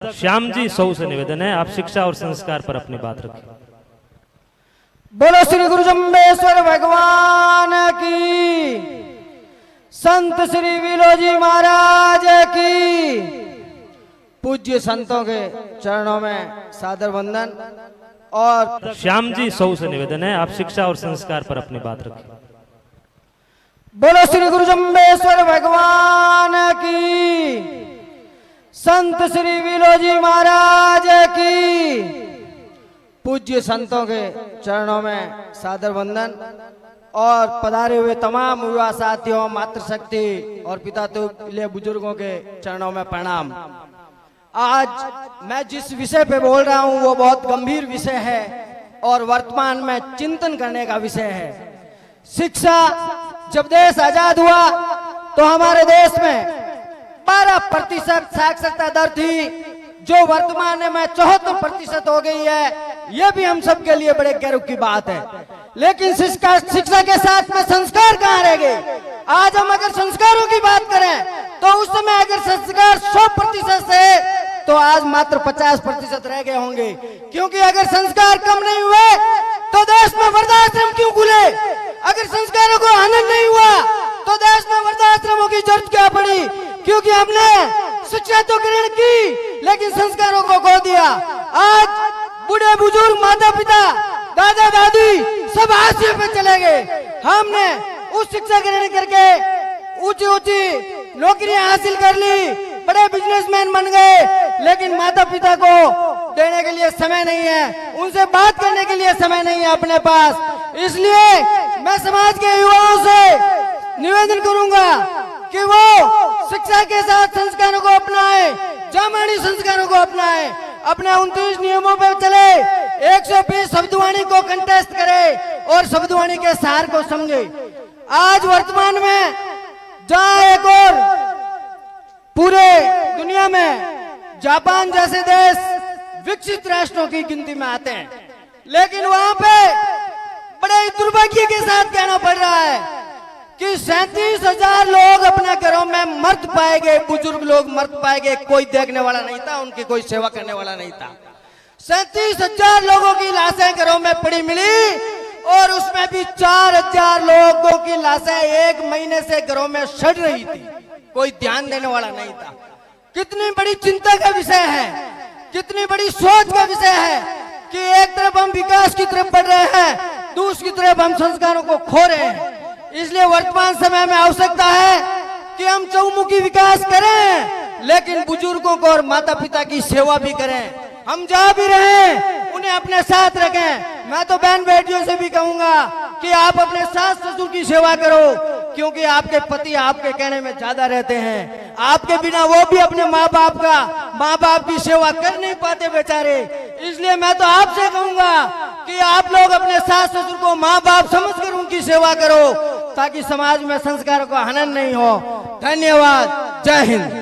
श्याम जी सौ से निवेदन है, आप शिक्षा और संस्कार पर अपनी बात रखें। बोलो श्री गुरु जम्बेश्वर भगवान की, संत श्री विलोजी महाराज की, पूज्य संतों के चरणों में सादर वंदन। और श्याम जी सौ से निवेदन है, आप शिक्षा और संस्कार पर अपनी बात रखें। बोलो श्री गुरु जम्बेश्वर भगवान की, संत श्री विलोजी महाराज की, पूज्य संतों के चरणों में सादर वंदन। और पधारे हुए तमाम युवा साथियों, मातृशक्ति और पिता तुल्य बुजुर्गों के चरणों में प्रणाम। आज मैं जिस विषय पे बोल रहा हूं वो बहुत गंभीर विषय है और वर्तमान में चिंतन करने का विषय है। शिक्षा, जब देश आजाद हुआ तो हमारे देश में 12% साक्षरता दर थी, जो वर्तमान में 74% हो गई है। यह भी हम सब के लिए बड़े गर्व की बात है। लेकिन शिक्षा के साथ में संस्कार कहाँ रह गए? आज हम अगर संस्कारों की बात करें तो उस समय अगर संस्कार 100% से, तो आज मात्र 50% रह गए होंगे। क्योंकि अगर संस्कार कम नहीं हुए तो देश में वृद्धाश्रम क्यों खुले? अगर संस्कारों को आनंद नहीं हुआ तो देश में वृद्धाश्रमों की जरूरत क्या पड़ी? क्योंकि हमने शिक्षा तो ग्रहण की लेकिन संस्कारों को खो दिया। आज बूढ़े बुजुर्ग, माता पिता, दादा दादी सब हाशिए पे चले गए। हमने उस शिक्षा ग्रहण करके ऊंची ऊंची नौकरियां हासिल कर ली, बड़े बिजनेसमैन बन गए, लेकिन माता पिता को देने के लिए समय नहीं है, उनसे बात करने के लिए समय नहीं है अपने पास। इसलिए मैं समाज के युवाओं से निवेदन करूंगा कि वो शिक्षा के साथ संस्कारों को अपनाए, जामानी संस्कारों को अपनाए, अपने 29 नियमों पर चले, 120 शब्दवाणी को कंटेस्ट करे और शब्दवाणी के सार को समझे। आज वर्तमान में जहां एक और पूरे दुनिया में जापान जैसे देश विकसित राष्ट्रों की गिनती में आते हैं, लेकिन वहां पे बड़े दुर्भाग्य के साथ कहना पड़ रहा है कि 37,000 लोग अपने घरों में मर्द पाए गए, बुजुर्ग लोग मर्द पाए गए। कोई देखने वाला नहीं था, उनकी कोई सेवा करने वाला नहीं था। 37,000 लोगों की लाशें घरों में पड़ी मिली और उसमें भी 4,000 लोगों की लाशें 1 महीने से घरों में सड़ रही थी, कोई ध्यान देने वाला नहीं था। कितनी बड़ी चिंता का विषय है, कितनी बड़ी सोच का विषय है कि एक तरफ हम विकास की तरफ बढ़ रहे हैं, दूसरी तरफ हम संस्कारों को खो रहे हैं। इसलिए वर्तमान समय में आवश्यकता है कि हम चहुमुखी विकास करें, लेकिन बुजुर्गों को और माता पिता की सेवा भी करें। हम जहाँ भी रहें उन्हें अपने साथ रखें। मैं तो बहन बेटियों से भी कहूंगा कि आप अपने सास ससुर की सेवा करो, क्योंकि आपके पति आपके कहने में ज्यादा रहते हैं। आपके बिना वो भी अपने माँ बाप की सेवा कर नहीं पाते बेचारे। इसलिए मैं तो आपसे कहूंगा कि आप लोग अपने सास ससुर को माँ बाप समझकर उनकी सेवा करो, ताकि समाज में संस्कारों का हनन नहीं हो। धन्यवाद। जय हिंद।